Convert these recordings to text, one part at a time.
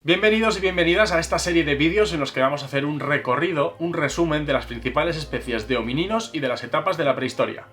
Bienvenidos y bienvenidas a esta serie de vídeos en los que vamos a hacer un recorrido, un resumen de las principales especies de homininos y de las etapas de la prehistoria.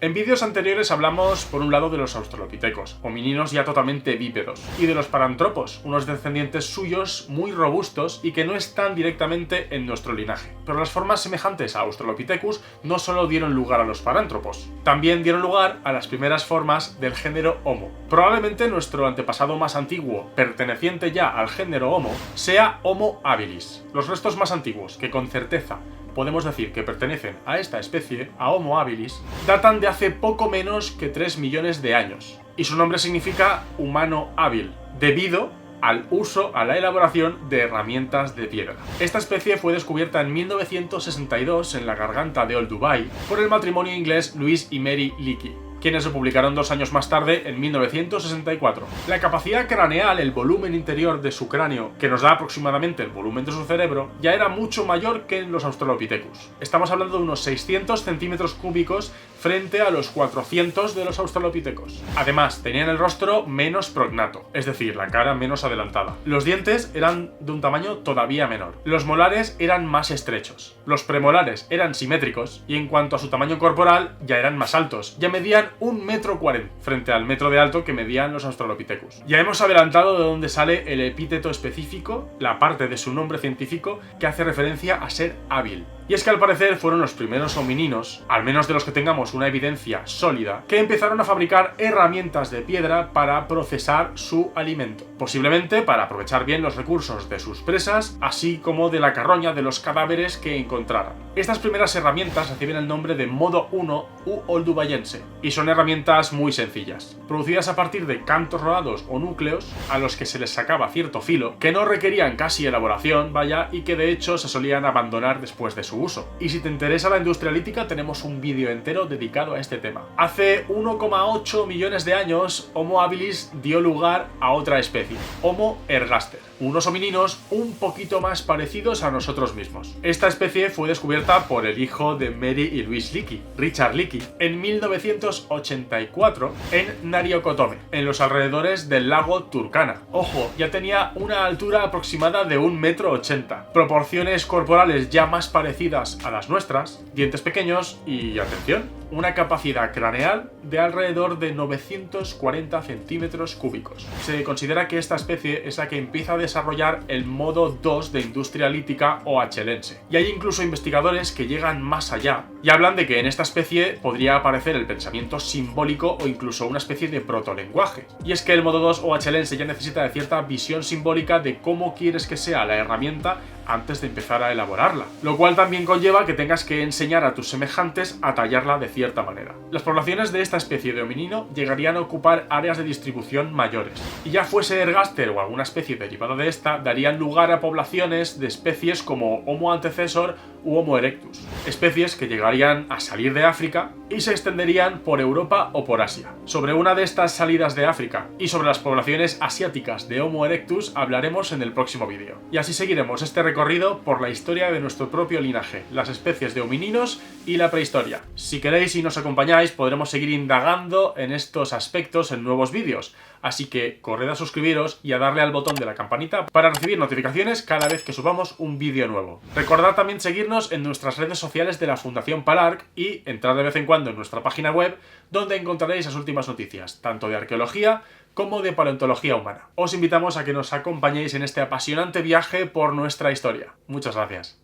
En vídeos anteriores hablamos, por un lado, de los australopitecos, homininos ya totalmente bípedos, y de los parantropos, unos descendientes suyos muy robustos y que no están directamente en nuestro linaje. Pero las formas semejantes a Australopithecus no solo dieron lugar a los parántropos, también dieron lugar a las primeras formas del género Homo. Probablemente nuestro antepasado más antiguo, perteneciente ya al género Homo, sea Homo habilis. Los restos más antiguos, que con certeza podemos decir que pertenecen a esta especie, a Homo habilis, datan de hace poco menos que 3 millones de años. Y su nombre significa humano hábil, debido al uso, a la elaboración de herramientas de piedra. Esta especie fue descubierta en 1962 en la garganta de Old Dubai por el matrimonio inglés Louis y Mary Leakey, quienes lo publicaron 2 años más tarde, en 1964. La capacidad craneal, el volumen interior de su cráneo, que nos da aproximadamente el volumen de su cerebro, ya era mucho mayor que en los Australopithecus. Estamos hablando de unos 600 centímetros cúbicos frente a los 400 de los Australopithecus. Además, tenían el rostro menos prognato, es decir, la cara menos adelantada. Los dientes eran de un tamaño todavía menor. Los molares eran más estrechos. Los premolares eran simétricos y en cuanto a su tamaño corporal ya eran más altos. Ya medían 1,40 m frente al metro de alto que medían los Australopithecus. Ya hemos adelantado de dónde sale el epíteto específico, la parte de su nombre científico que hace referencia a ser hábil. Y es que al parecer fueron los primeros homininos, al menos de los que tengamos una evidencia sólida, que empezaron a fabricar herramientas de piedra para procesar su alimento. Posiblemente para aprovechar bien los recursos de sus presas, así como de la carroña de los cadáveres que encontraran. Estas primeras herramientas reciben el nombre de modo 1 u oldubayense, y son herramientas muy sencillas, producidas a partir de cantos rodados o núcleos a los que se les sacaba cierto filo, que no requerían casi elaboración, y que de hecho se solían abandonar después de su uso. Y si te interesa la industria lítica, tenemos un vídeo entero dedicado a este tema. Hace 1,8 millones de años, Homo habilis dio lugar a otra especie, Homo ergaster, unos homininos un poquito más parecidos a nosotros mismos. Esta especie fue descubierta por el hijo de Mary y Louis Leakey, Richard Leakey, en 1984 en Nariokotome, en los alrededores del lago Turkana. Ojo, ya tenía una altura aproximada de 1,80 m, proporciones corporales ya más parecidas a las nuestras, dientes pequeños y, atención, una capacidad craneal de alrededor de 940 centímetros cúbicos. Se considera que esta especie es la que empieza a desarrollar el modo 2 de industria lítica o achelense. Y hay incluso investigadores que llegan más allá y hablan de que en esta especie podría aparecer el pensamiento simbólico o incluso una especie de protolenguaje. Y es que el modo 2 o achelense ya necesita de cierta visión simbólica de cómo quieres que sea la herramienta antes de empezar a elaborarla, lo cual también conlleva que tengas que enseñar a tus semejantes a tallarla de cierta manera. Las poblaciones de esta especie de hominino llegarían a ocupar áreas de distribución mayores, y ya fuese ergaster o alguna especie derivada de esta, darían lugar a poblaciones de especies como Homo antecessor u Homo erectus, especies que llegarían a salir de África y se extenderían por Europa o por Asia. Sobre una de estas salidas de África y sobre las poblaciones asiáticas de Homo erectus hablaremos en el próximo vídeo. Y así seguiremos este recorrido por la historia de nuestro propio linaje, las especies de homininos y la prehistoria. Si queréis y nos acompañáis, podremos seguir indagando en estos aspectos en nuevos vídeos. Así que corred a suscribiros y a darle al botón de la campanita para recibir notificaciones cada vez que subamos un vídeo nuevo. Recordad también seguirnos en nuestras redes sociales de la Fundación PALARC y entrar de vez en cuando en nuestra página web, donde encontraréis las últimas noticias, tanto de arqueología como de paleontología humana. Os invitamos a que nos acompañéis en este apasionante viaje por nuestra historia. Muchas gracias.